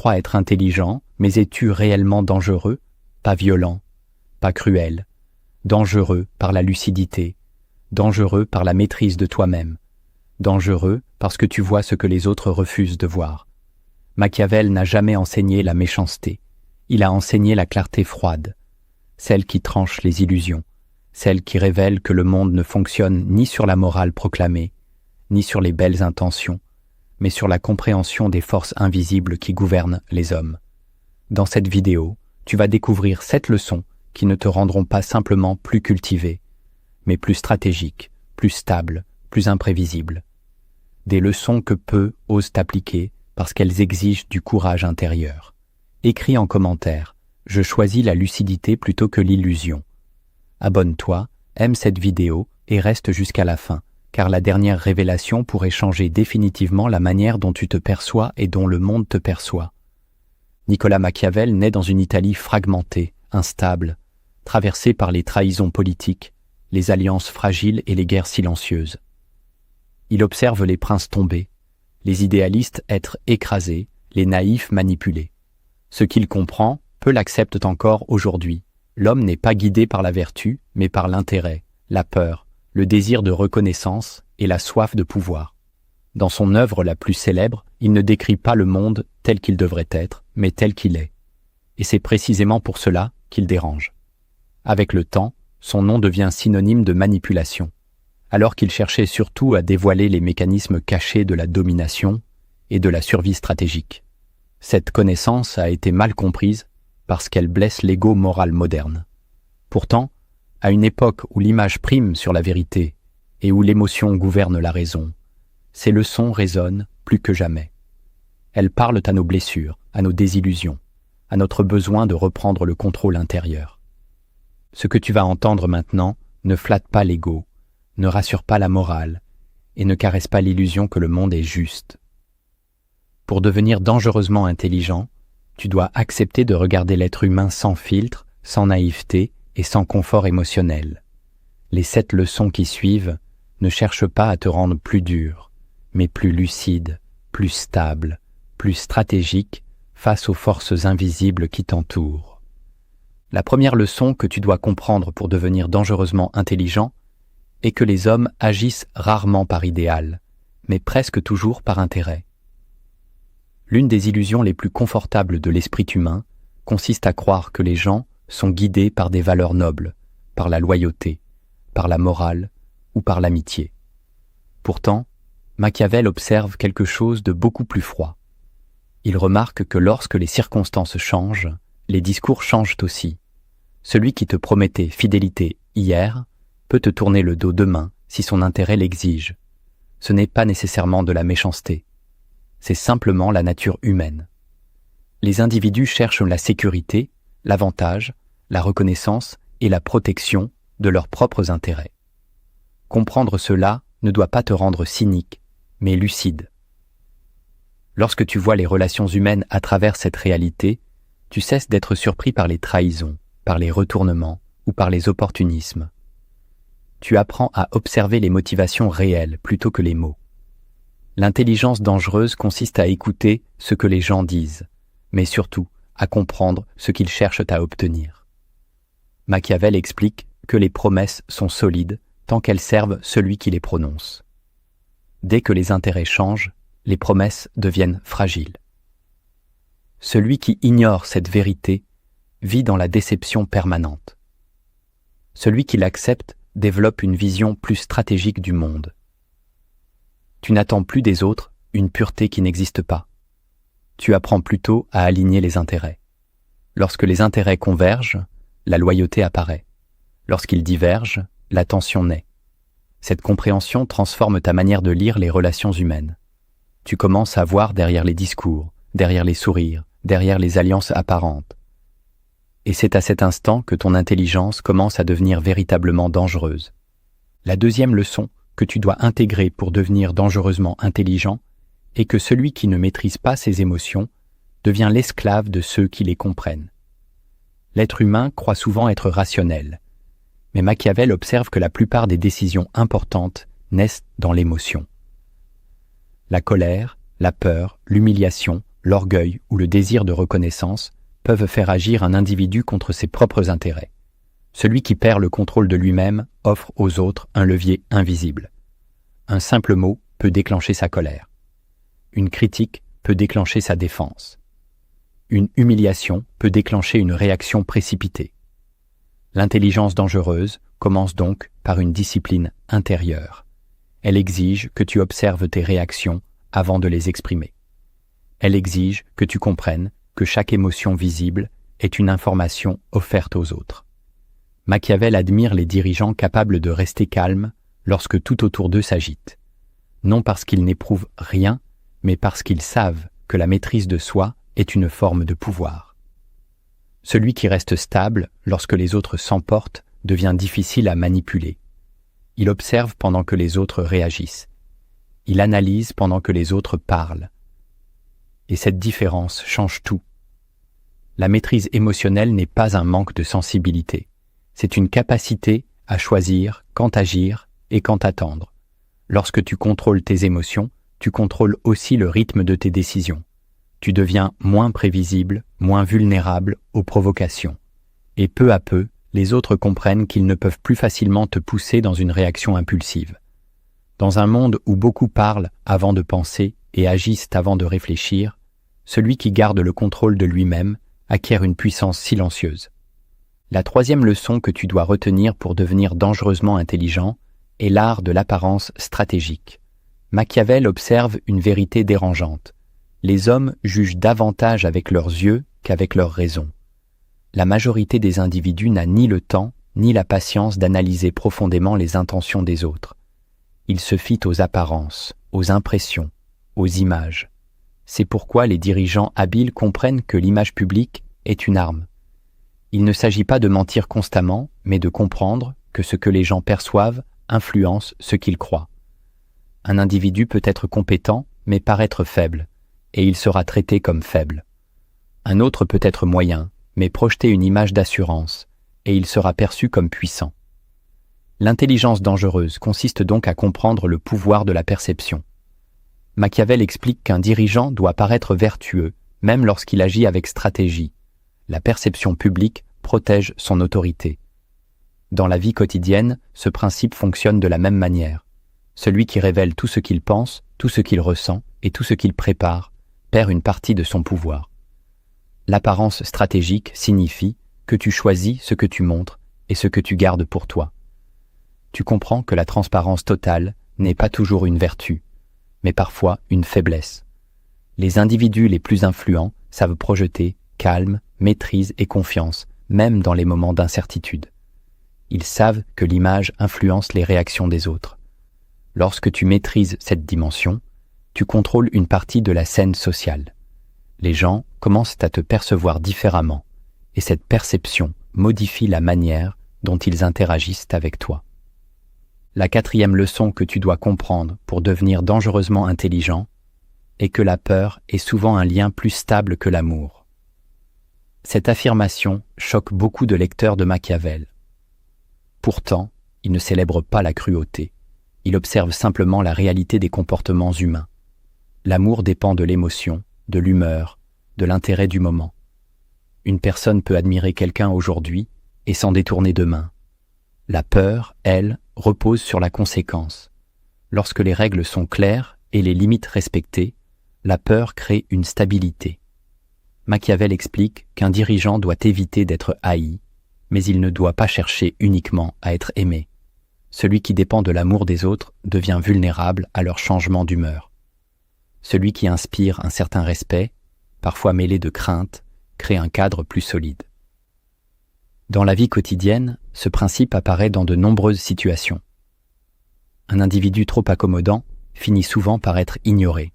crois être intelligent, mais es-tu réellement dangereux? Pas violent, pas cruel. Dangereux par la lucidité, dangereux par la maîtrise de toi-même, dangereux parce que tu vois ce que les autres refusent de voir. Machiavel n'a jamais enseigné la méchanceté, il a enseigné la clarté froide, celle qui tranche les illusions, celle qui révèle que le monde ne fonctionne ni sur la morale proclamée, ni sur les belles intentions, mais sur la compréhension des forces invisibles qui gouvernent les hommes. Dans cette vidéo, tu vas découvrir 7 leçons qui ne te rendront pas simplement plus cultivé, mais plus stratégique, plus stable, plus imprévisible. Des leçons que peu osent appliquer parce qu'elles exigent du courage intérieur. Écris en commentaire, je choisis la lucidité plutôt que l'illusion. Abonne-toi, aime cette vidéo et reste jusqu'à la fin, car la dernière révélation pourrait changer définitivement la manière dont tu te perçois et dont le monde te perçoit. Nicolas Machiavel naît dans une Italie fragmentée, instable, traversée par les trahisons politiques, les alliances fragiles et les guerres silencieuses. Il observe les princes tomber, les idéalistes être écrasés, les naïfs manipulés. Ce qu'il comprend, peu l'acceptent encore aujourd'hui. L'homme n'est pas guidé par la vertu, mais par l'intérêt, la peur, le désir de reconnaissance et la soif de pouvoir. Dans son œuvre la plus célèbre, il ne décrit pas le monde tel qu'il devrait être, mais tel qu'il est. Et c'est précisément pour cela qu'il dérange. Avec le temps, son nom devient synonyme de manipulation, alors qu'il cherchait surtout à dévoiler les mécanismes cachés de la domination et de la survie stratégique. Cette connaissance a été mal comprise parce qu'elle blesse l'ego moral moderne. Pourtant, à une époque où l'image prime sur la vérité et où l'émotion gouverne la raison, ces leçons résonnent plus que jamais. Elles parlent à nos blessures, à nos désillusions, à notre besoin de reprendre le contrôle intérieur. Ce que tu vas entendre maintenant ne flatte pas l'ego, ne rassure pas la morale et ne caresse pas l'illusion que le monde est juste. Pour devenir dangereusement intelligent, tu dois accepter de regarder l'être humain sans filtre, sans naïveté et sans confort émotionnel. Les 7 leçons qui suivent ne cherchent pas à te rendre plus dur, mais plus lucide, plus stable, plus stratégique face aux forces invisibles qui t'entourent. La première leçon que tu dois comprendre pour devenir dangereusement intelligent est que les hommes agissent rarement par idéal, mais presque toujours par intérêt. L'une des illusions les plus confortables de l'esprit humain consiste à croire que les gens sont guidés par des valeurs nobles, par la loyauté, par la morale ou par l'amitié. Pourtant, Machiavel observe quelque chose de beaucoup plus froid. Il remarque que lorsque les circonstances changent, les discours changent aussi. Celui qui te promettait fidélité hier peut te tourner le dos demain si son intérêt l'exige. Ce n'est pas nécessairement de la méchanceté. C'est simplement la nature humaine. Les individus cherchent la sécurité, l'avantage, la reconnaissance et la protection de leurs propres intérêts. Comprendre cela ne doit pas te rendre cynique, mais lucide. Lorsque tu vois les relations humaines à travers cette réalité, tu cesses d'être surpris par les trahisons, par les retournements ou par les opportunismes. Tu apprends à observer les motivations réelles plutôt que les mots. L'intelligence dangereuse consiste à écouter ce que les gens disent, mais surtout à comprendre ce qu'ils cherchent à obtenir. Machiavel explique que les promesses sont solides tant qu'elles servent celui qui les prononce. Dès que les intérêts changent, les promesses deviennent fragiles. Celui qui ignore cette vérité vit dans la déception permanente. Celui qui l'accepte développe une vision plus stratégique du monde. Tu n'attends plus des autres une pureté qui n'existe pas. Tu apprends plutôt à aligner les intérêts. Lorsque les intérêts convergent, la loyauté apparaît. Lorsqu'ils divergent, la tension naît. Cette compréhension transforme ta manière de lire les relations humaines. Tu commences à voir derrière les discours, derrière les sourires, derrière les alliances apparentes. Et c'est à cet instant que ton intelligence commence à devenir véritablement dangereuse. La deuxième leçon que tu dois intégrer pour devenir dangereusement intelligent est que celui qui ne maîtrise pas ses émotions devient l'esclave de ceux qui les comprennent. L'être humain croit souvent être rationnel, mais Machiavel observe que la plupart des décisions importantes naissent dans l'émotion. La colère, la peur, l'humiliation, l'orgueil ou le désir de reconnaissance peuvent faire agir un individu contre ses propres intérêts. Celui qui perd le contrôle de lui-même offre aux autres un levier invisible. Un simple mot peut déclencher sa colère. Une critique peut déclencher sa défense. Une humiliation peut déclencher une réaction précipitée. L'intelligence dangereuse commence donc par une discipline intérieure. Elle exige que tu observes tes réactions avant de les exprimer. Elle exige que tu comprennes que chaque émotion visible est une information offerte aux autres. Machiavel admire les dirigeants capables de rester calmes lorsque tout autour d'eux s'agite. Non parce qu'ils n'éprouvent rien, mais parce qu'ils savent que la maîtrise de soi est une forme de pouvoir. Celui qui reste stable lorsque les autres s'emportent devient difficile à manipuler. Il observe pendant que les autres réagissent. Il analyse pendant que les autres parlent. Et cette différence change tout. La maîtrise émotionnelle n'est pas un manque de sensibilité. C'est une capacité à choisir quand agir et quand attendre. Lorsque tu contrôles tes émotions, tu contrôles aussi le rythme de tes décisions. Tu deviens moins prévisible, moins vulnérable aux provocations. Et peu à peu, les autres comprennent qu'ils ne peuvent plus facilement te pousser dans une réaction impulsive. Dans un monde où beaucoup parlent avant de penser et agissent avant de réfléchir, celui qui garde le contrôle de lui-même acquiert une puissance silencieuse. La troisième leçon que tu dois retenir pour devenir dangereusement intelligent est l'art de l'apparence stratégique. Machiavel observe une vérité dérangeante. Les hommes jugent davantage avec leurs yeux qu'avec leur raison. La majorité des individus n'a ni le temps ni la patience d'analyser profondément les intentions des autres. Ils se fient aux apparences, aux impressions, aux images. C'est pourquoi les dirigeants habiles comprennent que l'image publique est une arme. Il ne s'agit pas de mentir constamment, mais de comprendre que ce que les gens perçoivent influence ce qu'ils croient. Un individu peut être compétent, mais paraître faible, et il sera traité comme faible. Un autre peut être moyen, mais projeter une image d'assurance, et il sera perçu comme puissant. L'intelligence dangereuse consiste donc à comprendre le pouvoir de la perception. Machiavel explique qu'un dirigeant doit paraître vertueux, même lorsqu'il agit avec stratégie. La perception publique protège son autorité. Dans la vie quotidienne, ce principe fonctionne de la même manière. Celui qui révèle tout ce qu'il pense, tout ce qu'il ressent et tout ce qu'il prépare, perd une partie de son pouvoir. L'apparence stratégique signifie que tu choisis ce que tu montres et ce que tu gardes pour toi. Tu comprends que la transparence totale n'est pas toujours une vertu, mais parfois une faiblesse. Les individus les plus influents savent projeter calme, maîtrise et confiance, même dans les moments d'incertitude. Ils savent que l'image influence les réactions des autres. Lorsque tu maîtrises cette dimension, tu contrôles une partie de la scène sociale. Les gens commencent à te percevoir différemment, et cette perception modifie la manière dont ils interagissent avec toi. La quatrième leçon que tu dois comprendre pour devenir dangereusement intelligent est que la peur est souvent un lien plus stable que l'amour. Cette affirmation choque beaucoup de lecteurs de Machiavel. Pourtant, il ne célèbre pas la cruauté. Il observe simplement la réalité des comportements humains. L'amour dépend de l'émotion, de l'humeur, de l'intérêt du moment. Une personne peut admirer quelqu'un aujourd'hui et s'en détourner demain. La peur, elle, repose sur la conséquence. Lorsque les règles sont claires et les limites respectées, la peur crée une stabilité. Machiavel explique qu'un dirigeant doit éviter d'être haï, mais il ne doit pas chercher uniquement à être aimé. Celui qui dépend de l'amour des autres devient vulnérable à leur changement d'humeur. Celui qui inspire un certain respect, parfois mêlé de crainte, crée un cadre plus solide. Dans la vie quotidienne, ce principe apparaît dans de nombreuses situations. Un individu trop accommodant finit souvent par être ignoré.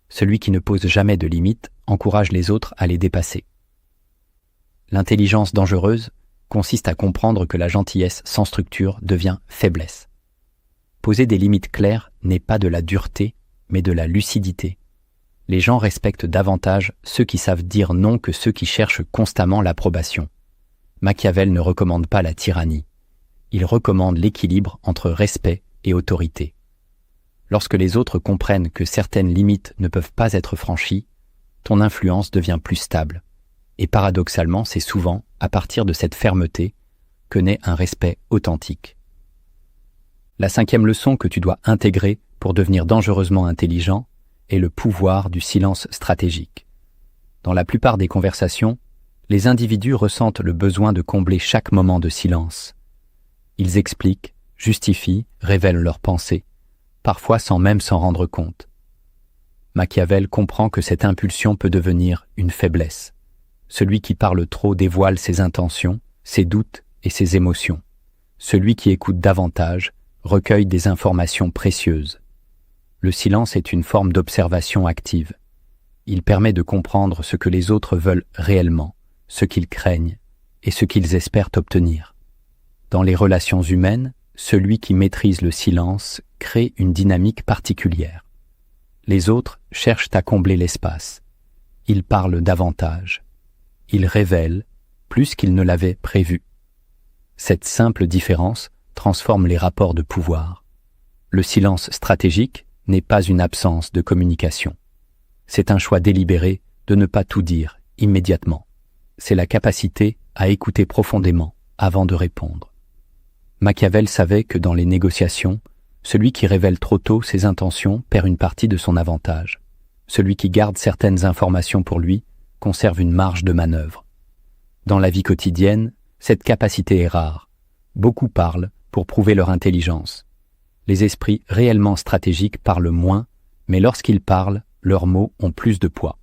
Celui qui ne pose jamais de limites encourage les autres à les dépasser. L'intelligence dangereuse consiste à comprendre que la gentillesse sans structure devient faiblesse. Poser des limites claires n'est pas de la dureté, mais de la lucidité. Les gens respectent davantage ceux qui savent dire non que ceux qui cherchent constamment l'approbation. Machiavel ne recommande pas la tyrannie. Il recommande l'équilibre entre respect et autorité. Lorsque les autres comprennent que certaines limites ne peuvent pas être franchies, ton influence devient plus stable. Et paradoxalement, c'est souvent à partir de cette fermeté que naît un respect authentique. La 5e leçon que tu dois intégrer pour devenir dangereusement intelligent est le pouvoir du silence stratégique. Dans la plupart des conversations, les individus ressentent le besoin de combler chaque moment de silence. Ils expliquent, justifient, révèlent leurs pensées, parfois sans même s'en rendre compte. Machiavel comprend que cette impulsion peut devenir une faiblesse. Celui qui parle trop dévoile ses intentions, ses doutes et ses émotions. Celui qui écoute davantage recueille des informations précieuses. Le silence est une forme d'observation active. Il permet de comprendre ce que les autres veulent réellement, ce qu'ils craignent et ce qu'ils espèrent obtenir. Dans les relations humaines, celui qui maîtrise le silence crée une dynamique particulière. Les autres cherchent à combler l'espace. Ils parlent davantage. Ils révèlent plus qu'ils ne l'avaient prévu. Cette simple différence transforme les rapports de pouvoir. Le silence stratégique n'est pas une absence de communication. C'est un choix délibéré de ne pas tout dire immédiatement. C'est la capacité à écouter profondément avant de répondre. Machiavel savait que dans les négociations, celui qui révèle trop tôt ses intentions perd une partie de son avantage. Celui qui garde certaines informations pour lui conserve une marge de manœuvre. Dans la vie quotidienne, cette capacité est rare. Beaucoup parlent pour prouver leur intelligence. Les esprits réellement stratégiques parlent moins, mais lorsqu'ils parlent, leurs mots ont plus de poids.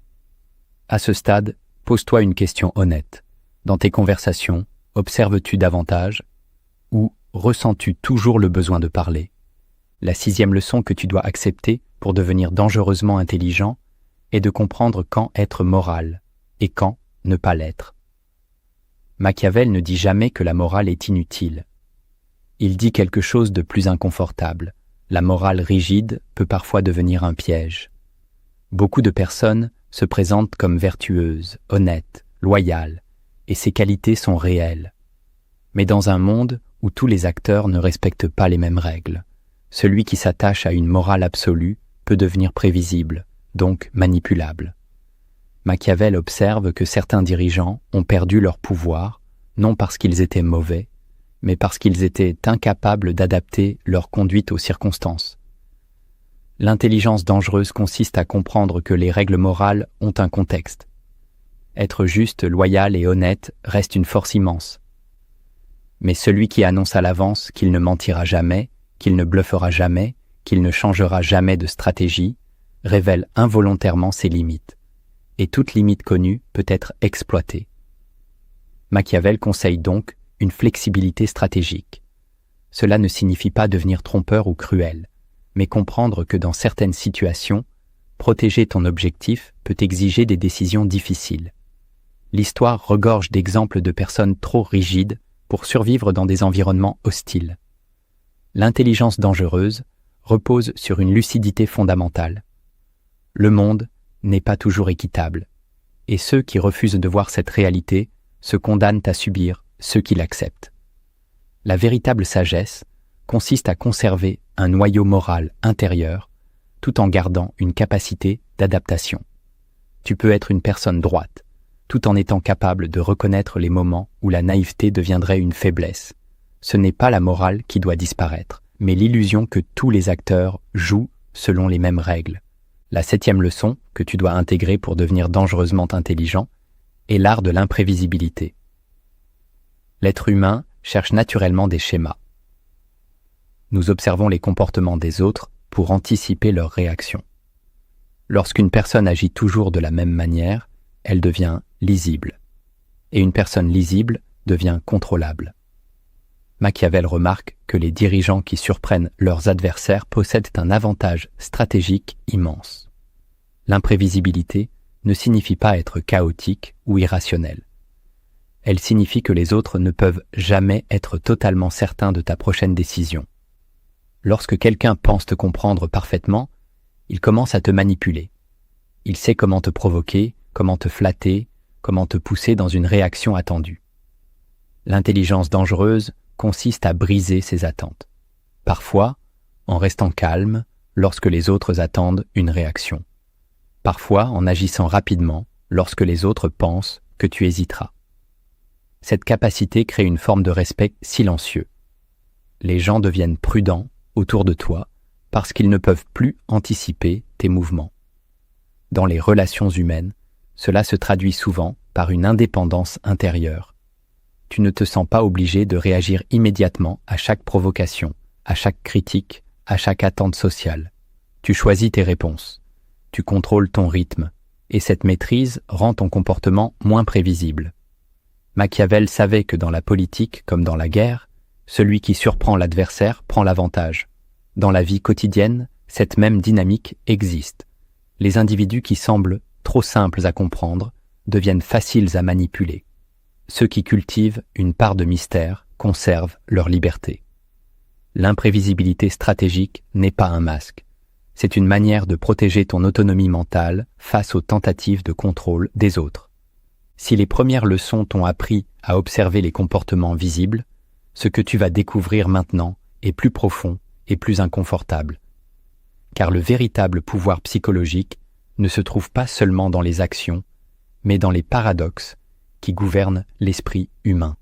À ce stade, pose-toi une question honnête. Dans tes conversations, observes-tu davantage ou ressens-tu toujours le besoin de parler? La 6e leçon que tu dois accepter pour devenir dangereusement intelligent est de comprendre quand être moral et quand ne pas l'être. Machiavel ne dit jamais que la morale est inutile. Il dit quelque chose de plus inconfortable. La morale rigide peut parfois devenir un piège. Beaucoup de personnes se présentent comme vertueuses, honnêtes, loyales, et ces qualités sont réelles. Mais dans un monde où tous les acteurs ne respectent pas les mêmes règles, celui qui s'attache à une morale absolue peut devenir prévisible, donc manipulable. Machiavel observe que certains dirigeants ont perdu leur pouvoir, non parce qu'ils étaient mauvais, mais parce qu'ils étaient incapables d'adapter leur conduite aux circonstances. L'intelligence dangereuse consiste à comprendre que les règles morales ont un contexte. Être juste, loyal et honnête reste une force immense. Mais celui qui annonce à l'avance qu'il ne mentira jamais, qu'il ne bluffera jamais, qu'il ne changera jamais de stratégie, révèle involontairement ses limites. Et toute limite connue peut être exploitée. Machiavel conseille donc une flexibilité stratégique. Cela ne signifie pas devenir trompeur ou cruel, mais comprendre que dans certaines situations, protéger ton objectif peut exiger des décisions difficiles. L'histoire regorge d'exemples de personnes trop rigides pour survivre dans des environnements hostiles. L'intelligence dangereuse repose sur une lucidité fondamentale. Le monde n'est pas toujours équitable, et ceux qui refusent de voir cette réalité se condamnent à subir ceux qui l'acceptent. La véritable sagesse consiste à conserver un noyau moral intérieur tout en gardant une capacité d'adaptation. Tu peux être une personne droite, tout en étant capable de reconnaître les moments où la naïveté deviendrait une faiblesse. Ce n'est pas la morale qui doit disparaître, mais l'illusion que tous les acteurs jouent selon les mêmes règles. La 7e leçon que tu dois intégrer pour devenir dangereusement intelligent est l'art de l'imprévisibilité. L'être humain cherche naturellement des schémas. Nous observons les comportements des autres pour anticiper leurs réactions. Lorsqu'une personne agit toujours de la même manière, elle devient lisible. Et une personne lisible devient contrôlable. Machiavel remarque que les dirigeants qui surprennent leurs adversaires possèdent un avantage stratégique immense. L'imprévisibilité ne signifie pas être chaotique ou irrationnel. Elle signifie que les autres ne peuvent jamais être totalement certains de ta prochaine décision. Lorsque quelqu'un pense te comprendre parfaitement, il commence à te manipuler. Il sait comment te provoquer, comment te flatter, comment te pousser dans une réaction attendue. L'intelligence dangereuse consiste à briser ces attentes. Parfois, en restant calme, lorsque les autres attendent une réaction. Parfois en agissant rapidement lorsque les autres pensent que tu hésiteras. Cette capacité crée une forme de respect silencieux. Les gens deviennent prudents autour de toi parce qu'ils ne peuvent plus anticiper tes mouvements. Dans les relations humaines, cela se traduit souvent par une indépendance intérieure. Tu ne te sens pas obligé de réagir immédiatement à chaque provocation, à chaque critique, à chaque attente sociale. Tu choisis tes réponses. Tu contrôles ton rythme, et cette maîtrise rend ton comportement moins prévisible. Machiavel savait que dans la politique comme dans la guerre, celui qui surprend l'adversaire prend l'avantage. Dans la vie quotidienne, cette même dynamique existe. Les individus qui semblent trop simples à comprendre deviennent faciles à manipuler. Ceux qui cultivent une part de mystère conservent leur liberté. L'imprévisibilité stratégique n'est pas un masque. C'est une manière de protéger ton autonomie mentale face aux tentatives de contrôle des autres. Si les premières leçons t'ont appris à observer les comportements visibles, ce que tu vas découvrir maintenant est plus profond et plus inconfortable. Car le véritable pouvoir psychologique ne se trouve pas seulement dans les actions, mais dans les paradoxes qui gouvernent l'esprit humain.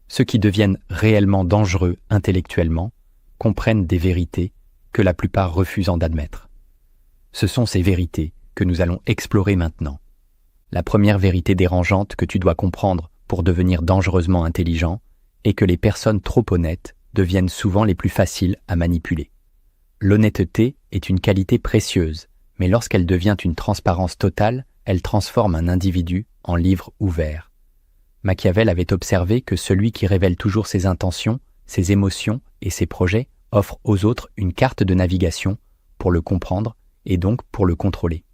Ceux qui deviennent réellement dangereux intellectuellement comprennent des vérités que la plupart refusent d'admettre. Ce sont ces vérités que nous allons explorer maintenant. La première vérité dérangeante que tu dois comprendre pour devenir dangereusement intelligent est que les personnes trop honnêtes deviennent souvent les plus faciles à manipuler. L'honnêteté est une qualité précieuse, mais lorsqu'elle devient une transparence totale, elle transforme un individu en livre ouvert. Machiavel avait observé que celui qui révèle toujours ses intentions, ses émotions et ses projets offre aux autres une carte de navigation pour le comprendre et donc pour le contrôler.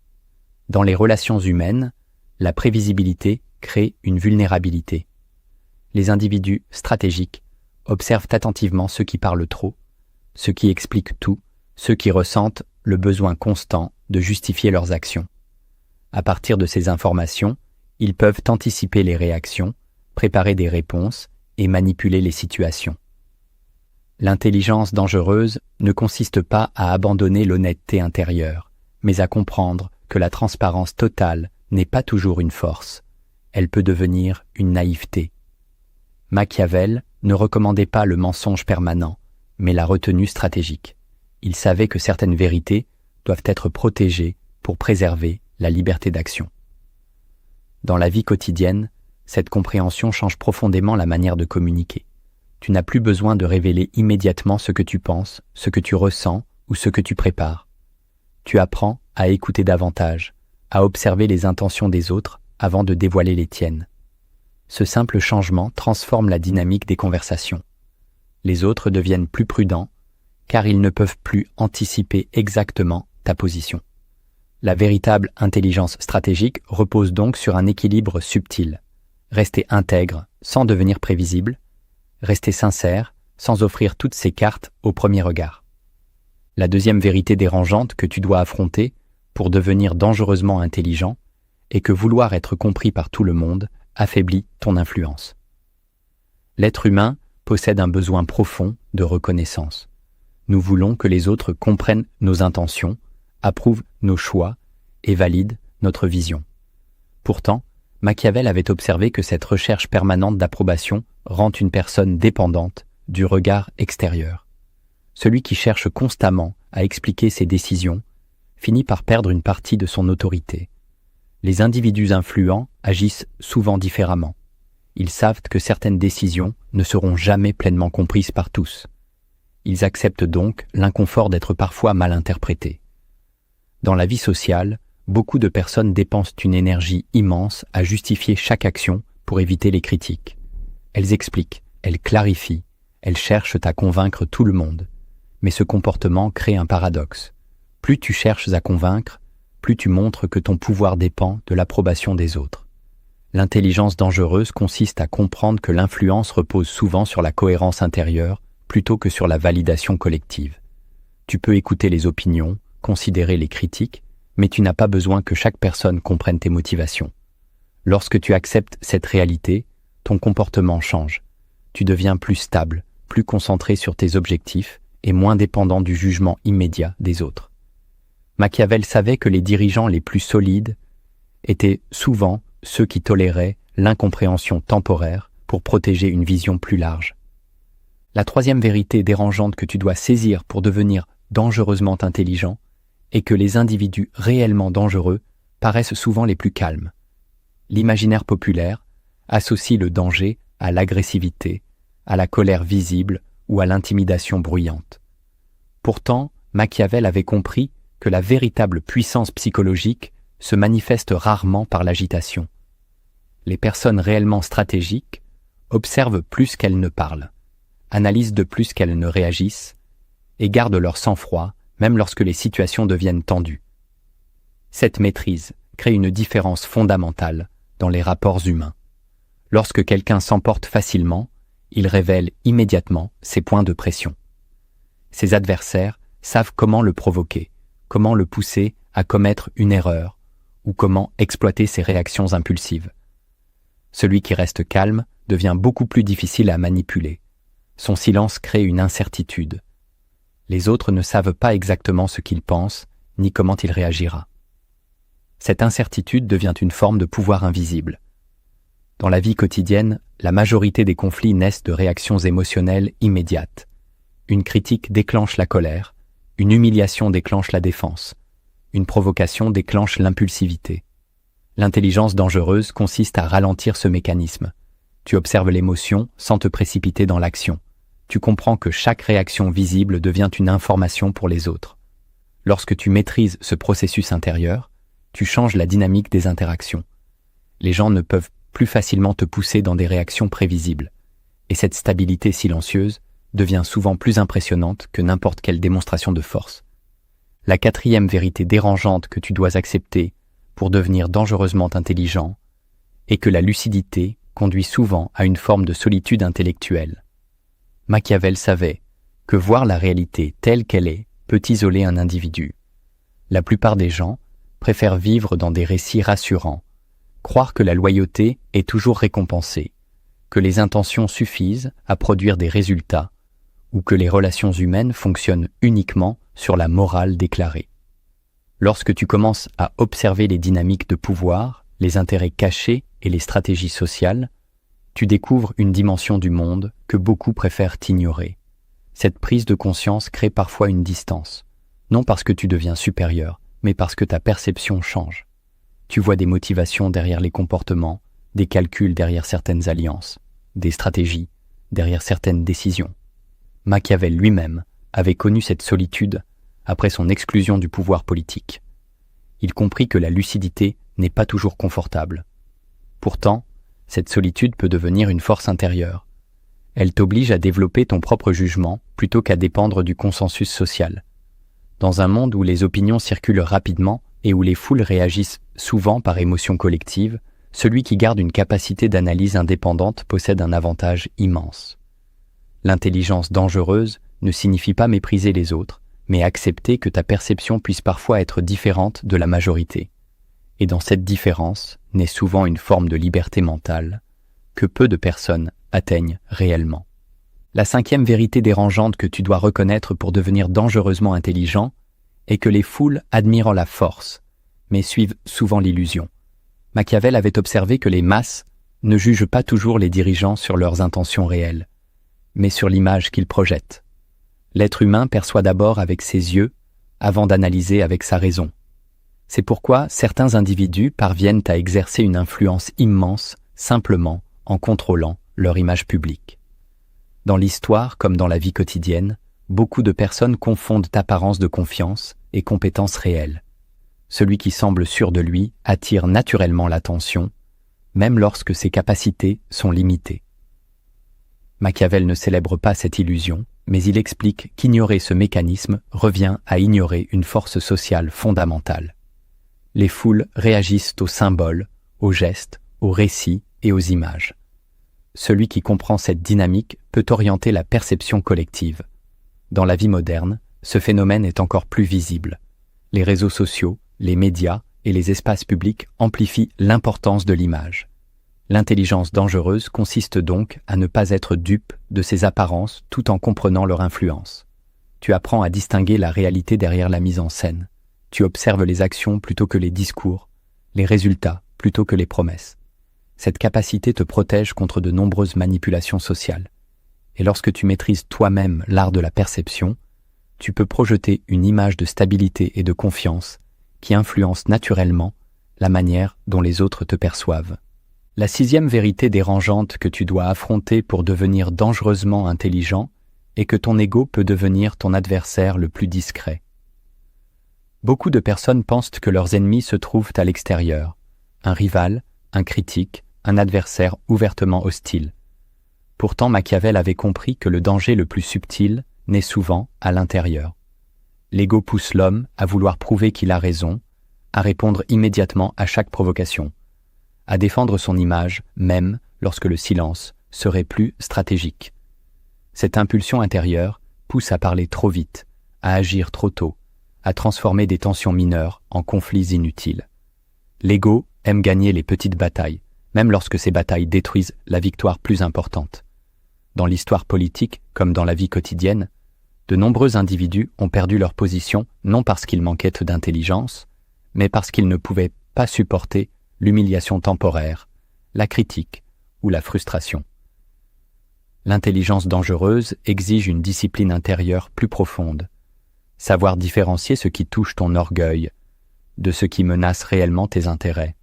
Dans les relations humaines, la prévisibilité crée une vulnérabilité. Les individus stratégiques observent attentivement ceux qui parlent trop, ceux qui expliquent tout, ceux qui ressentent le besoin constant de justifier leurs actions. À partir de ces informations, ils peuvent anticiper les réactions, préparer des réponses et manipuler les situations. L'intelligence dangereuse ne consiste pas à abandonner l'honnêteté intérieure, mais à comprendre que la transparence totale n'est pas toujours une force. Elle peut devenir une naïveté. Machiavel ne recommandait pas le mensonge permanent, mais la retenue stratégique. Il savait que certaines vérités doivent être protégées pour préserver la liberté d'action. Dans la vie quotidienne, cette compréhension change profondément la manière de communiquer. Tu n'as plus besoin de révéler immédiatement ce que tu penses, ce que tu ressens ou ce que tu prépares. Tu apprends à écouter davantage, à observer les intentions des autres avant de dévoiler les tiennes. Ce simple changement transforme la dynamique des conversations. Les autres deviennent plus prudents, car ils ne peuvent plus anticiper exactement ta position. La véritable intelligence stratégique repose donc sur un équilibre subtil. Rester intègre sans devenir prévisible, rester sincère sans offrir toutes ses cartes au premier regard. La deuxième vérité dérangeante que tu dois affronter pour devenir dangereusement intelligent est que vouloir être compris par tout le monde affaiblit ton influence. L'être humain possède un besoin profond de reconnaissance. Nous voulons que les autres comprennent nos intentions, approuvent nos choix et valident notre vision. Pourtant, Machiavel avait observé que cette recherche permanente d'approbation rend une personne dépendante du regard extérieur. Celui qui cherche constamment à expliquer ses décisions finit par perdre une partie de son autorité. Les individus influents agissent souvent différemment. Ils savent que certaines décisions ne seront jamais pleinement comprises par tous. Ils acceptent donc l'inconfort d'être parfois mal interprétés. Dans la vie sociale, beaucoup de personnes dépensent une énergie immense à justifier chaque action pour éviter les critiques. Elles expliquent, elles clarifient, elles cherchent à convaincre tout le monde. Mais ce comportement crée un paradoxe. Plus tu cherches à convaincre, plus tu montres que ton pouvoir dépend de l'approbation des autres. L'intelligence dangereuse consiste à comprendre que l'influence repose souvent sur la cohérence intérieure plutôt que sur la validation collective. Tu peux écouter les opinions, considérer les critiques, mais tu n'as pas besoin que chaque personne comprenne tes motivations. Lorsque tu acceptes cette réalité, ton comportement change. Tu deviens plus stable, plus concentré sur tes objectifs et moins dépendant du jugement immédiat des autres. Machiavel savait que les dirigeants les plus solides étaient souvent ceux qui toléraient l'incompréhension temporaire pour protéger une vision plus large. La troisième vérité dérangeante que tu dois saisir pour devenir dangereusement intelligent est que les individus réellement dangereux paraissent souvent les plus calmes. L'imaginaire populaire associe le danger à l'agressivité, à la colère visible ou à l'intimidation bruyante. Pourtant, Machiavel avait compris que la véritable puissance psychologique se manifeste rarement par l'agitation. Les personnes réellement stratégiques observent plus qu'elles ne parlent, analysent de plus qu'elles ne réagissent et gardent leur sang-froid même lorsque les situations deviennent tendues. Cette maîtrise crée une différence fondamentale dans les rapports humains. Lorsque quelqu'un s'emporte facilement, il révèle immédiatement ses points de pression. Ses adversaires savent comment le provoquer, comment le pousser à commettre une erreur ou comment exploiter ses réactions impulsives. Celui qui reste calme devient beaucoup plus difficile à manipuler. Son silence crée une incertitude. Les autres ne savent pas exactement ce qu'il pense ni comment il réagira. Cette incertitude devient une forme de pouvoir invisible. Dans la vie quotidienne, la majorité des conflits naissent de réactions émotionnelles immédiates. Une critique déclenche la colère, une humiliation déclenche la défense, une provocation déclenche l'impulsivité. L'intelligence dangereuse consiste à ralentir ce mécanisme. Tu observes l'émotion sans te précipiter dans l'action. Tu comprends que chaque réaction visible devient une information pour les autres. Lorsque tu maîtrises ce processus intérieur, tu changes la dynamique des interactions. Les gens ne peuvent plus facilement te pousser dans des réactions prévisibles. Et cette stabilité silencieuse devient souvent plus impressionnante que n'importe quelle démonstration de force. La quatrième vérité dérangeante que tu dois accepter pour devenir dangereusement intelligent est que la lucidité conduit souvent à une forme de solitude intellectuelle. Machiavel savait que voir la réalité telle qu'elle est peut isoler un individu. La plupart des gens préfèrent vivre dans des récits rassurants, croire que la loyauté est toujours récompensée, que les intentions suffisent à produire des résultats, ou que les relations humaines fonctionnent uniquement sur la morale déclarée. Lorsque tu commences à observer les dynamiques de pouvoir, les intérêts cachés et les stratégies sociales, tu découvres une dimension du monde que beaucoup préfèrent ignorer. Cette prise de conscience crée parfois une distance, non parce que tu deviens supérieur, mais parce que ta perception change. Tu vois des motivations derrière les comportements, des calculs derrière certaines alliances, des stratégies derrière certaines décisions. Machiavel lui-même avait connu cette solitude après son exclusion du pouvoir politique. Il comprit que la lucidité n'est pas toujours confortable. Pourtant, cette solitude peut devenir une force intérieure. Elle t'oblige à développer ton propre jugement plutôt qu'à dépendre du consensus social. Dans un monde où les opinions circulent rapidement et où les foules réagissent souvent par émotion collective, celui qui garde une capacité d'analyse indépendante possède un avantage immense. L'intelligence dangereuse ne signifie pas mépriser les autres, mais accepter que ta perception puisse parfois être différente de la majorité. Et dans cette différence naît souvent une forme de liberté mentale que peu de personnes atteignent réellement. La cinquième vérité dérangeante que tu dois reconnaître pour devenir dangereusement intelligent est que les foules admirent la force, mais suivent souvent l'illusion. Machiavel avait observé que les masses ne jugent pas toujours les dirigeants sur leurs intentions réelles, mais sur l'image qu'ils projettent. L'être humain perçoit d'abord avec ses yeux avant d'analyser avec sa raison. C'est pourquoi certains individus parviennent à exercer une influence immense simplement en contrôlant leur image publique. Dans l'histoire comme dans la vie quotidienne, beaucoup de personnes confondent apparence de confiance et compétence réelle. Celui qui semble sûr de lui attire naturellement l'attention, même lorsque ses capacités sont limitées. Machiavel ne célèbre pas cette illusion, mais il explique qu'ignorer ce mécanisme revient à ignorer une force sociale fondamentale. Les foules réagissent aux symboles, aux gestes, aux récits et aux images. Celui qui comprend cette dynamique peut orienter la perception collective. Dans la vie moderne, ce phénomène est encore plus visible. Les réseaux sociaux, les médias et les espaces publics amplifient l'importance de l'image. L'intelligence dangereuse consiste donc à ne pas être dupe de ces apparences tout en comprenant leur influence. Tu apprends à distinguer la réalité derrière la mise en scène. Tu observes les actions plutôt que les discours, les résultats plutôt que les promesses. Cette capacité te protège contre de nombreuses manipulations sociales. Et lorsque tu maîtrises toi-même l'art de la perception, tu peux projeter une image de stabilité et de confiance qui influence naturellement la manière dont les autres te perçoivent. La 6e vérité dérangeante que tu dois affronter pour devenir dangereusement intelligent est que ton ego peut devenir ton adversaire le plus discret. Beaucoup de personnes pensent que leurs ennemis se trouvent à l'extérieur, un rival, un critique, un adversaire ouvertement hostile. Pourtant, Machiavel avait compris que le danger le plus subtil naît souvent à l'intérieur. L'ego pousse l'homme à vouloir prouver qu'il a raison, à répondre immédiatement à chaque provocation, à défendre son image, même lorsque le silence serait plus stratégique. Cette impulsion intérieure pousse à parler trop vite, à agir trop tôt, à transformer des tensions mineures en conflits inutiles. L'ego aime gagner les petites batailles, même lorsque ces batailles détruisent la victoire plus importante. Dans l'histoire politique, comme dans la vie quotidienne, de nombreux individus ont perdu leur position non parce qu'ils manquaient d'intelligence, mais parce qu'ils ne pouvaient pas supporter l'humiliation temporaire, la critique ou la frustration. L'intelligence dangereuse exige une discipline intérieure plus profonde, savoir différencier ce qui touche ton orgueil de ce qui menace réellement tes intérêts.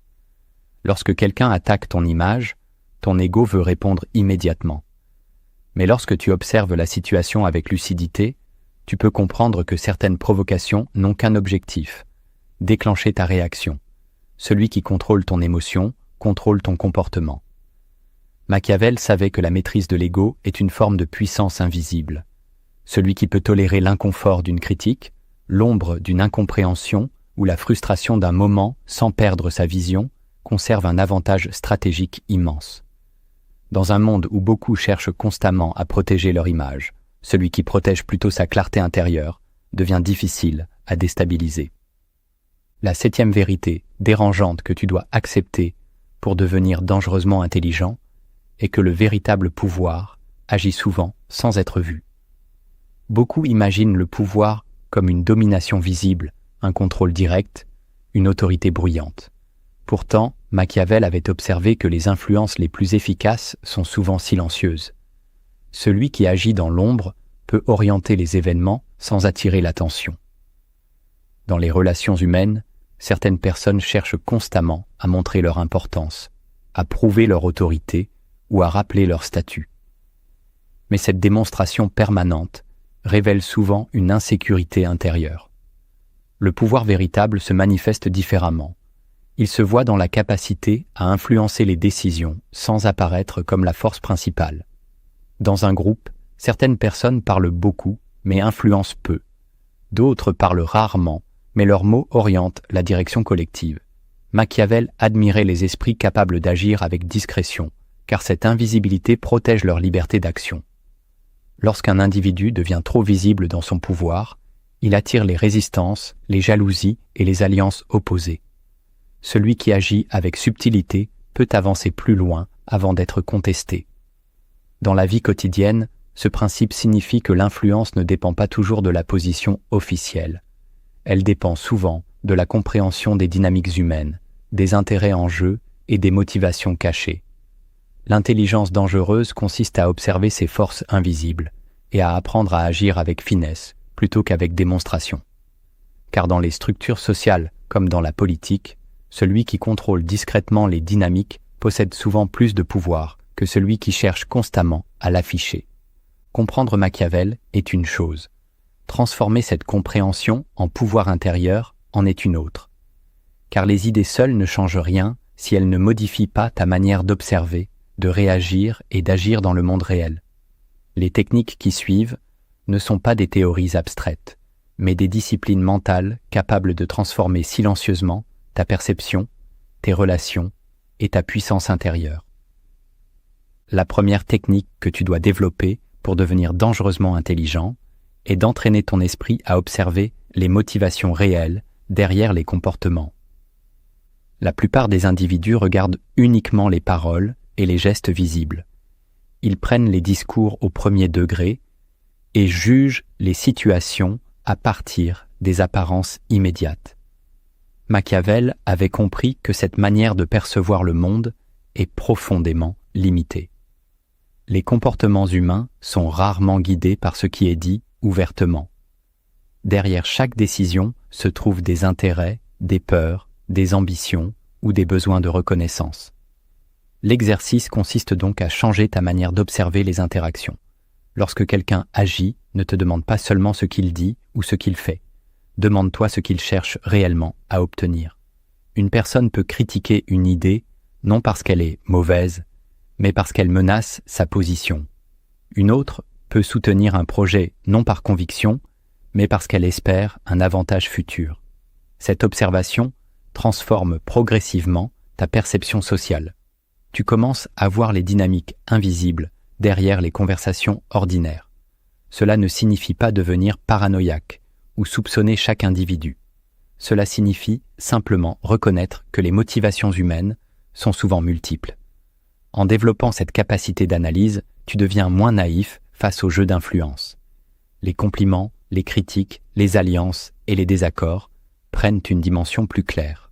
Lorsque quelqu'un attaque ton image, ton ego veut répondre immédiatement. Mais lorsque tu observes la situation avec lucidité, tu peux comprendre que certaines provocations n'ont qu'un objectif, déclencher ta réaction. Celui qui contrôle ton émotion contrôle ton comportement. Machiavel savait que la maîtrise de l'ego est une forme de puissance invisible. Celui qui peut tolérer l'inconfort d'une critique, l'ombre d'une incompréhension ou la frustration d'un moment sans perdre sa vision, conserve un avantage stratégique immense. Dans un monde où beaucoup cherchent constamment à protéger leur image, celui qui protège plutôt sa clarté intérieure devient difficile à déstabiliser. La 7e vérité dérangeante que tu dois accepter pour devenir dangereusement intelligent est que le véritable pouvoir agit souvent sans être vu. Beaucoup imaginent le pouvoir comme une domination visible, un contrôle direct, une autorité bruyante. Pourtant, Machiavel avait observé que les influences les plus efficaces sont souvent silencieuses. Celui qui agit dans l'ombre peut orienter les événements sans attirer l'attention. Dans les relations humaines, certaines personnes cherchent constamment à montrer leur importance, à prouver leur autorité ou à rappeler leur statut. Mais cette démonstration permanente révèle souvent une insécurité intérieure. Le pouvoir véritable se manifeste différemment. Il se voit dans la capacité à influencer les décisions sans apparaître comme la force principale. Dans un groupe, certaines personnes parlent beaucoup mais influencent peu. D'autres parlent rarement, mais leurs mots orientent la direction collective. Machiavel admirait les esprits capables d'agir avec discrétion, car cette invisibilité protège leur liberté d'action. Lorsqu'un individu devient trop visible dans son pouvoir, il attire les résistances, les jalousies et les alliances opposées. Celui qui agit avec subtilité peut avancer plus loin avant d'être contesté. Dans la vie quotidienne, ce principe signifie que l'influence ne dépend pas toujours de la position officielle. Elle dépend souvent de la compréhension des dynamiques humaines, des intérêts en jeu et des motivations cachées. L'intelligence dangereuse consiste à observer ces forces invisibles et à apprendre à agir avec finesse plutôt qu'avec démonstration. Car dans les structures sociales comme dans la politique, celui qui contrôle discrètement les dynamiques possède souvent plus de pouvoir que celui qui cherche constamment à l'afficher. Comprendre Machiavel est une chose. Transformer cette compréhension en pouvoir intérieur en est une autre. Car les idées seules ne changent rien si elles ne modifient pas ta manière d'observer, de réagir et d'agir dans le monde réel. Les techniques qui suivent ne sont pas des théories abstraites, mais des disciplines mentales capables de transformer silencieusement ta perception, tes relations et ta puissance intérieure. La première technique que tu dois développer pour devenir dangereusement intelligent est d'entraîner ton esprit à observer les motivations réelles derrière les comportements. La plupart des individus regardent uniquement les paroles et les gestes visibles. Ils prennent les discours au premier degré et juge les situations à partir des apparences immédiates. Machiavel avait compris que cette manière de percevoir le monde est profondément limitée. Les comportements humains sont rarement guidés par ce qui est dit ouvertement. Derrière chaque décision se trouvent des intérêts, des peurs, des ambitions ou des besoins de reconnaissance. L'exercice consiste donc à changer ta manière d'observer les interactions. Lorsque quelqu'un agit, ne te demande pas seulement ce qu'il dit ou ce qu'il fait. Demande-toi ce qu'il cherche réellement à obtenir. Une personne peut critiquer une idée, non parce qu'elle est mauvaise, mais parce qu'elle menace sa position. Une autre peut soutenir un projet non par conviction, mais parce qu'elle espère un avantage futur. Cette observation transforme progressivement ta perception sociale. Tu commences à voir les dynamiques invisibles derrière les conversations ordinaires. Cela ne signifie pas devenir paranoïaque ou soupçonner chaque individu. Cela signifie simplement reconnaître que les motivations humaines sont souvent multiples. En développant cette capacité d'analyse, tu deviens moins naïf face aux jeux d'influence. Les compliments, les critiques, les alliances et les désaccords prennent une dimension plus claire.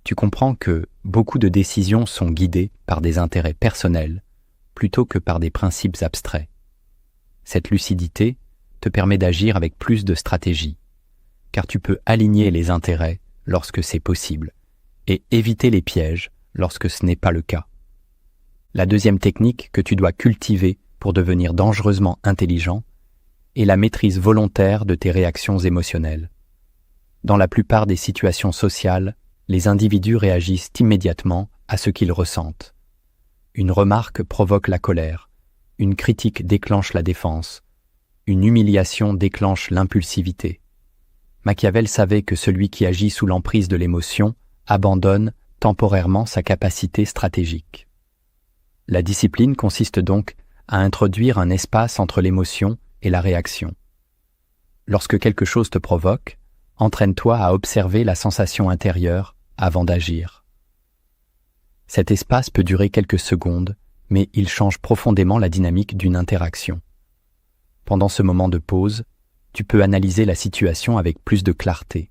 Tu comprends que beaucoup de décisions sont guidées par des intérêts personnels plutôt que par des principes abstraits. Cette lucidité te permet d'agir avec plus de stratégie, car tu peux aligner les intérêts lorsque c'est possible et éviter les pièges lorsque ce n'est pas le cas. La deuxième technique que tu dois cultiver pour devenir dangereusement intelligent est la maîtrise volontaire de tes réactions émotionnelles. Dans la plupart des situations sociales, les individus réagissent immédiatement à ce qu'ils ressentent. Une remarque provoque la colère, une critique déclenche la défense, une humiliation déclenche l'impulsivité. Machiavel savait que celui qui agit sous l'emprise de l'émotion abandonne temporairement sa capacité stratégique. La discipline consiste donc à introduire un espace entre l'émotion et la réaction. Lorsque quelque chose te provoque, entraîne-toi à observer la sensation intérieure avant d'agir. Cet espace peut durer quelques secondes, mais il change profondément la dynamique d'une interaction. Pendant ce moment de pause, tu peux analyser la situation avec plus de clarté.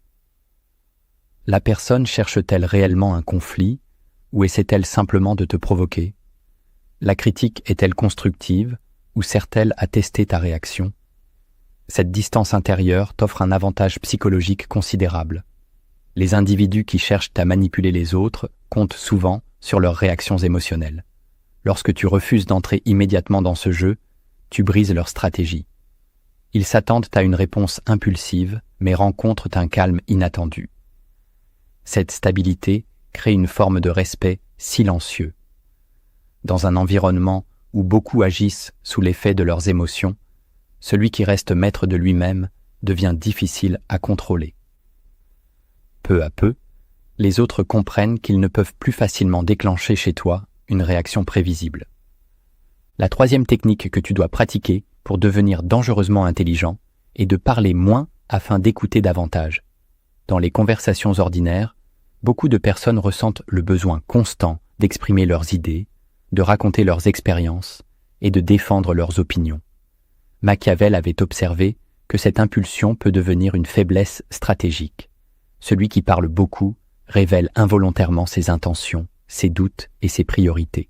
La personne cherche-t-elle réellement un conflit ou essaie-t-elle simplement de te provoquer? La critique est-elle constructive ou sert-elle à tester ta réaction? Cette distance intérieure t'offre un avantage psychologique considérable. Les individus qui cherchent à manipuler les autres comptent souvent sur leurs réactions émotionnelles. Lorsque tu refuses d'entrer immédiatement dans ce jeu, tu brises leur stratégie. Ils s'attendent à une réponse impulsive, mais rencontrent un calme inattendu. Cette stabilité crée une forme de respect silencieux. Dans un environnement où beaucoup agissent sous l'effet de leurs émotions, celui qui reste maître de lui-même devient difficile à contrôler. Peu à peu, les autres comprennent qu'ils ne peuvent plus facilement déclencher chez toi une réaction prévisible. La troisième technique que tu dois pratiquer pour devenir dangereusement intelligent est de parler moins afin d'écouter davantage. Dans les conversations ordinaires, beaucoup de personnes ressentent le besoin constant d'exprimer leurs idées, de raconter leurs expériences et de défendre leurs opinions. Machiavel avait observé que cette impulsion peut devenir une faiblesse stratégique. Celui qui parle beaucoup révèle involontairement ses intentions, ses doutes et ses priorités.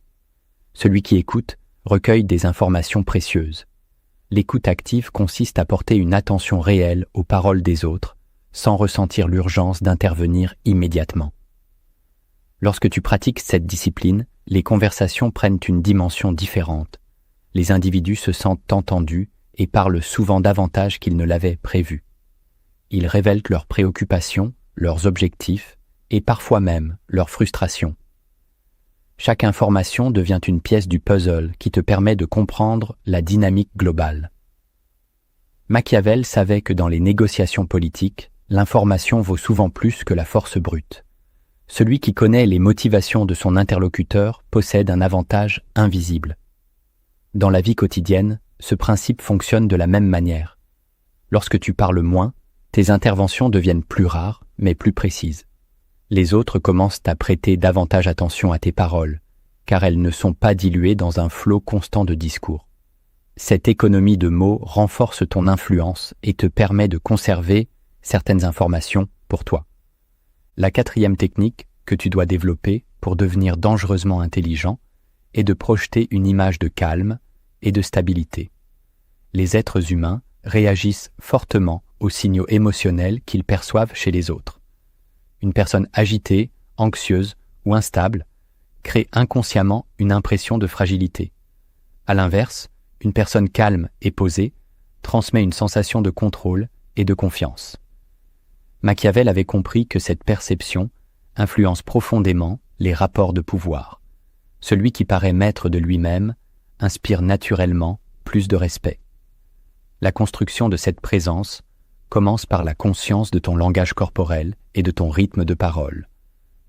Celui qui écoute recueille des informations précieuses. L'écoute active consiste à porter une attention réelle aux paroles des autres, sans ressentir l'urgence d'intervenir immédiatement. Lorsque tu pratiques cette discipline, les conversations prennent une dimension différente. Les individus se sentent entendus et parlent souvent davantage qu'ils ne l'avaient prévu. Ils révèlent leurs préoccupations, leurs objectifs et parfois même leurs frustrations. Chaque information devient une pièce du puzzle qui te permet de comprendre la dynamique globale. Machiavel savait que dans les négociations politiques, l'information vaut souvent plus que la force brute. Celui qui connaît les motivations de son interlocuteur possède un avantage invisible. Dans la vie quotidienne, ce principe fonctionne de la même manière. Lorsque tu parles moins, tes interventions deviennent plus rares, mais plus précises. Les autres commencent à prêter davantage attention à tes paroles, car elles ne sont pas diluées dans un flot constant de discours. Cette économie de mots renforce ton influence et te permet de conserver certaines informations pour toi. La quatrième technique que tu dois développer pour devenir dangereusement intelligent est de projeter une image de calme et de stabilité. Les êtres humains réagissent fortement aux signaux émotionnels qu'ils perçoivent chez les autres. Une personne agitée, anxieuse ou instable crée inconsciemment une impression de fragilité. À l'inverse, une personne calme et posée transmet une sensation de contrôle et de confiance. Machiavel avait compris que cette perception influence profondément les rapports de pouvoir. Celui qui paraît maître de lui-même inspire naturellement plus de respect. La construction de cette présence commence par la conscience de ton langage corporel et de ton rythme de parole.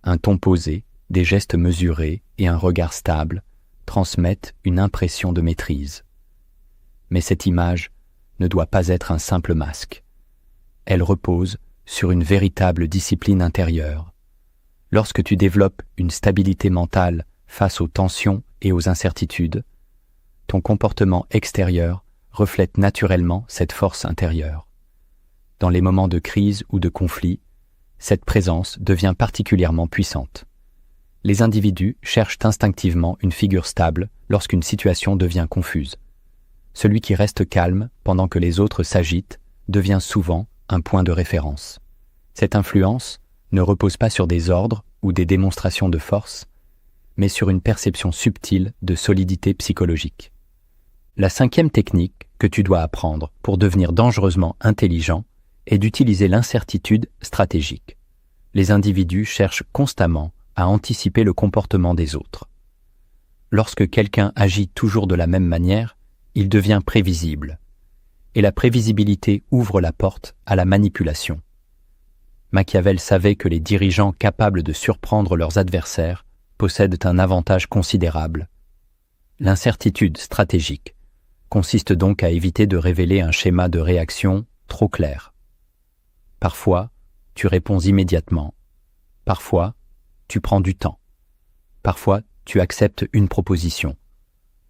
Un ton posé, des gestes mesurés et un regard stable transmettent une impression de maîtrise. Mais cette image ne doit pas être un simple masque. Elle repose sur une véritable discipline intérieure. Lorsque tu développes une stabilité mentale face aux tensions et aux incertitudes, ton comportement extérieur reflète naturellement cette force intérieure. Dans les moments de crise ou de conflit, cette présence devient particulièrement puissante. Les individus cherchent instinctivement une figure stable lorsqu'une situation devient confuse. Celui qui reste calme pendant que les autres s'agitent devient souvent un point de référence. Cette influence ne repose pas sur des ordres ou des démonstrations de force, mais sur une perception subtile de solidité psychologique. La cinquième technique que tu dois apprendre pour devenir dangereusement intelligent est d'utiliser l'incertitude stratégique. Les individus cherchent constamment à anticiper le comportement des autres. Lorsque quelqu'un agit toujours de la même manière, il devient prévisible. Et la prévisibilité ouvre la porte à la manipulation. Machiavel savait que les dirigeants capables de surprendre leurs adversaires possèdent un avantage considérable. L'incertitude stratégique consiste donc à éviter de révéler un schéma de réaction trop clair. Parfois, tu réponds immédiatement. Parfois, tu prends du temps. Parfois, tu acceptes une proposition.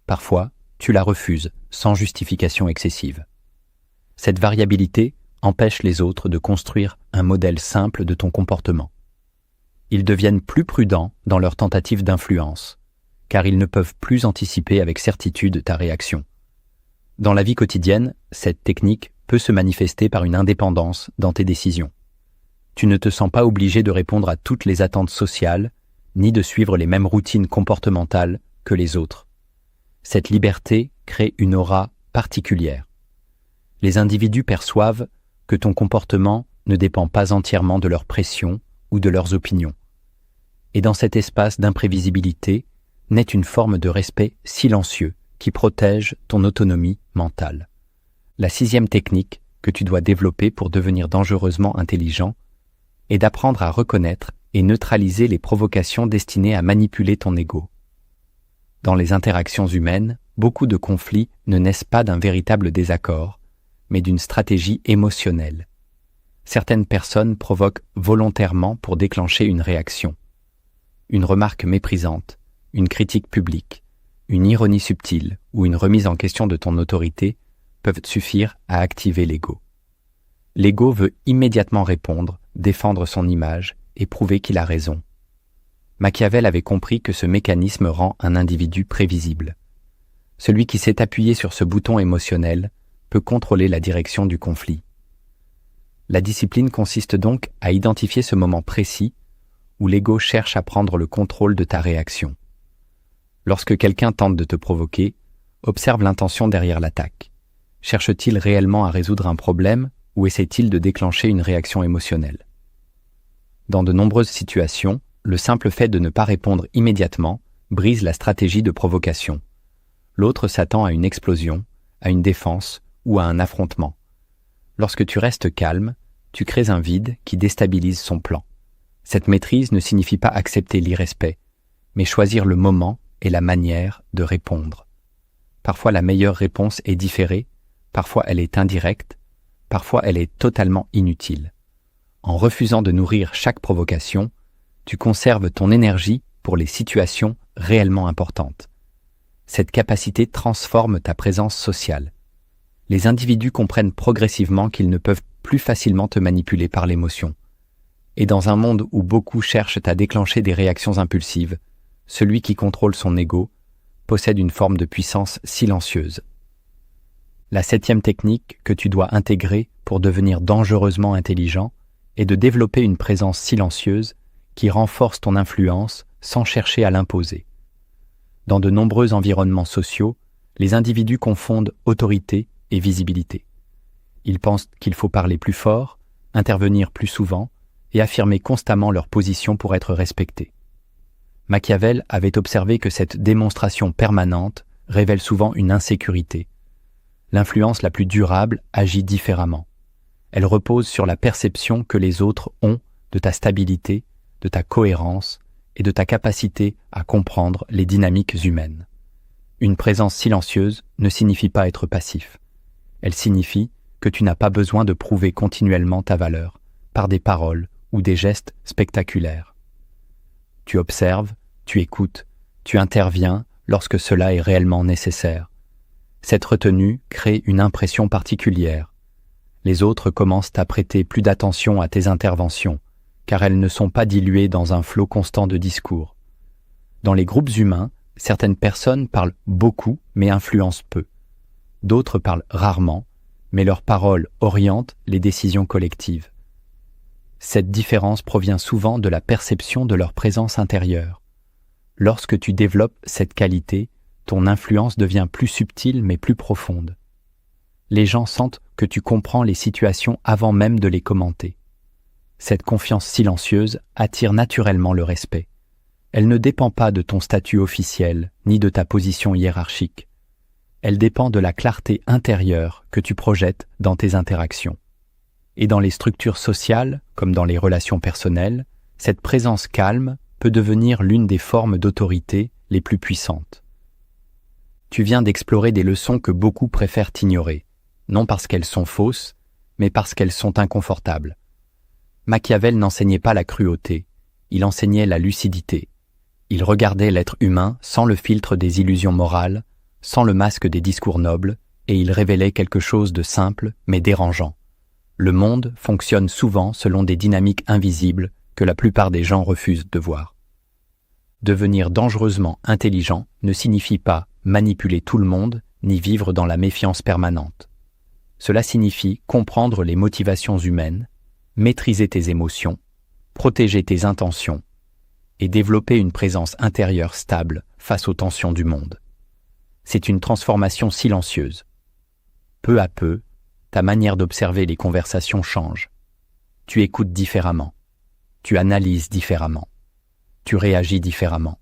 Parfois, tu la refuses sans justification excessive. Cette variabilité empêche les autres de construire un modèle simple de ton comportement. Ils deviennent plus prudents dans leurs tentatives d'influence, car ils ne peuvent plus anticiper avec certitude ta réaction. Dans la vie quotidienne, cette technique peut se manifester par une indépendance dans tes décisions. Tu ne te sens pas obligé de répondre à toutes les attentes sociales, ni de suivre les mêmes routines comportementales que les autres. Cette liberté crée une aura particulière. Les individus perçoivent que ton comportement ne dépend pas entièrement de leur pression ou de leurs opinions. Et dans cet espace d'imprévisibilité naît une forme de respect silencieux qui protège ton autonomie mentale. La sixième technique que tu dois développer pour devenir dangereusement intelligent est d'apprendre à reconnaître et neutraliser les provocations destinées à manipuler ton ego. Dans les interactions humaines, beaucoup de conflits ne naissent pas d'un véritable désaccord, mais d'une stratégie émotionnelle. Certaines personnes provoquent volontairement pour déclencher une réaction. Une remarque méprisante, une critique publique, une ironie subtile ou une remise en question de ton autorité peuvent suffire à activer l'ego. L'ego veut immédiatement répondre, défendre son image et prouver qu'il a raison. Machiavel avait compris que ce mécanisme rend un individu prévisible. Celui qui s'est appuyé sur ce bouton émotionnel peut contrôler la direction du conflit. La discipline consiste donc à identifier ce moment précis où l'ego cherche à prendre le contrôle de ta réaction. Lorsque quelqu'un tente de te provoquer, observe l'intention derrière l'attaque. Cherche-t-il réellement à résoudre un problème ou essaie-t-il de déclencher une réaction émotionnelle? Dans de nombreuses situations, le simple fait de ne pas répondre immédiatement brise la stratégie de provocation. L'autre s'attend à une explosion, à une défense ou à un affrontement. Lorsque tu restes calme, tu crées un vide qui déstabilise son plan. Cette maîtrise ne signifie pas accepter l'irrespect, mais choisir le moment et la manière de répondre. Parfois la meilleure réponse est différée, parfois elle est indirecte, parfois elle est totalement inutile. En refusant de nourrir chaque provocation, tu conserves ton énergie pour les situations réellement importantes. Cette capacité transforme ta présence sociale. Les individus comprennent progressivement qu'ils ne peuvent plus facilement te manipuler par l'émotion. Et dans un monde où beaucoup cherchent à déclencher des réactions impulsives, celui qui contrôle son ego possède une forme de puissance silencieuse. La 7e technique que tu dois intégrer pour devenir dangereusement intelligent est de développer une présence silencieuse qui renforce ton influence sans chercher à l'imposer. Dans de nombreux environnements sociaux, les individus confondent autorité et visibilité. Ils pensent qu'il faut parler plus fort, intervenir plus souvent et affirmer constamment leur position pour être respectés. Machiavel avait observé que cette démonstration permanente révèle souvent une insécurité. L'influence la plus durable agit différemment. Elle repose sur la perception que les autres ont de ta stabilité, de ta cohérence et de ta capacité à comprendre les dynamiques humaines. Une présence silencieuse ne signifie pas être passif. Elle signifie que tu n'as pas besoin de prouver continuellement ta valeur par des paroles ou des gestes spectaculaires. Tu observes, tu écoutes, tu interviens lorsque cela est réellement nécessaire. Cette retenue crée une impression particulière. Les autres commencent à prêter plus d'attention à tes interventions, car elles ne sont pas diluées dans un flot constant de discours. Dans les groupes humains, certaines personnes parlent beaucoup mais influencent peu. D'autres parlent rarement, mais leurs paroles orientent les décisions collectives. Cette différence provient souvent de la perception de leur présence intérieure. Lorsque tu développes cette qualité, ton influence devient plus subtile mais plus profonde. Les gens sentent que tu comprends les situations avant même de les commenter. Cette confiance silencieuse attire naturellement le respect. Elle ne dépend pas de ton statut officiel ni de ta position hiérarchique. Elle dépend de la clarté intérieure que tu projettes dans tes interactions. Et dans les structures sociales, comme dans les relations personnelles, cette présence calme peut devenir l'une des formes d'autorité les plus puissantes. Tu viens d'explorer des leçons que beaucoup préfèrent ignorer, non parce qu'elles sont fausses, mais parce qu'elles sont inconfortables. Machiavel n'enseignait pas la cruauté, il enseignait la lucidité. Il regardait l'être humain sans le filtre des illusions morales, sans le masque des discours nobles, et il révélait quelque chose de simple mais dérangeant. Le monde fonctionne souvent selon des dynamiques invisibles que la plupart des gens refusent de voir. Devenir dangereusement intelligent ne signifie pas manipuler tout le monde ni vivre dans la méfiance permanente. Cela signifie comprendre les motivations humaines, maîtriser tes émotions, protéger tes intentions et développer une présence intérieure stable face aux tensions du monde. C'est une transformation silencieuse. Peu à peu, ta manière d'observer les conversations change. Tu écoutes différemment. Tu analyses différemment. Tu réagis différemment.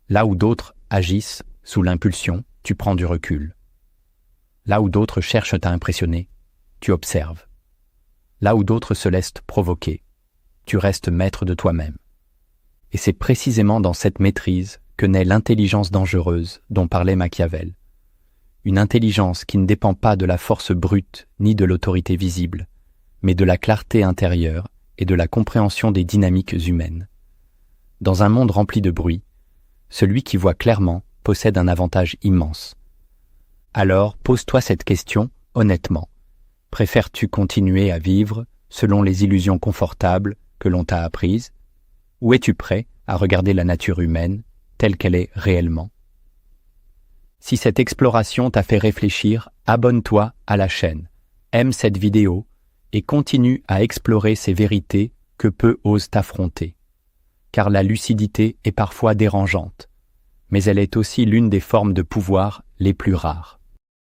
Là où d'autres agissent sous l'impulsion, tu prends du recul. Là où d'autres cherchent à impressionner, tu observes. Là où d'autres se laissent provoquer, tu restes maître de toi-même. Et c'est précisément dans cette maîtrise que naît l'intelligence dangereuse dont parlait Machiavel. Une intelligence qui ne dépend pas de la force brute ni de l'autorité visible, mais de la clarté intérieure et de la compréhension des dynamiques humaines. Dans un monde rempli de bruit, celui qui voit clairement possède un avantage immense. Alors, pose-toi cette question honnêtement. Préfères-tu continuer à vivre selon les illusions confortables que l'on t'a apprises, ou es-tu prêt à regarder la nature humaine telle qu'elle est réellement? Si cette exploration t'a fait réfléchir, abonne-toi à la chaîne, aime cette vidéo et continue à explorer ces vérités que peu osent affronter. Car la lucidité est parfois dérangeante, mais elle est aussi l'une des formes de pouvoir les plus rares.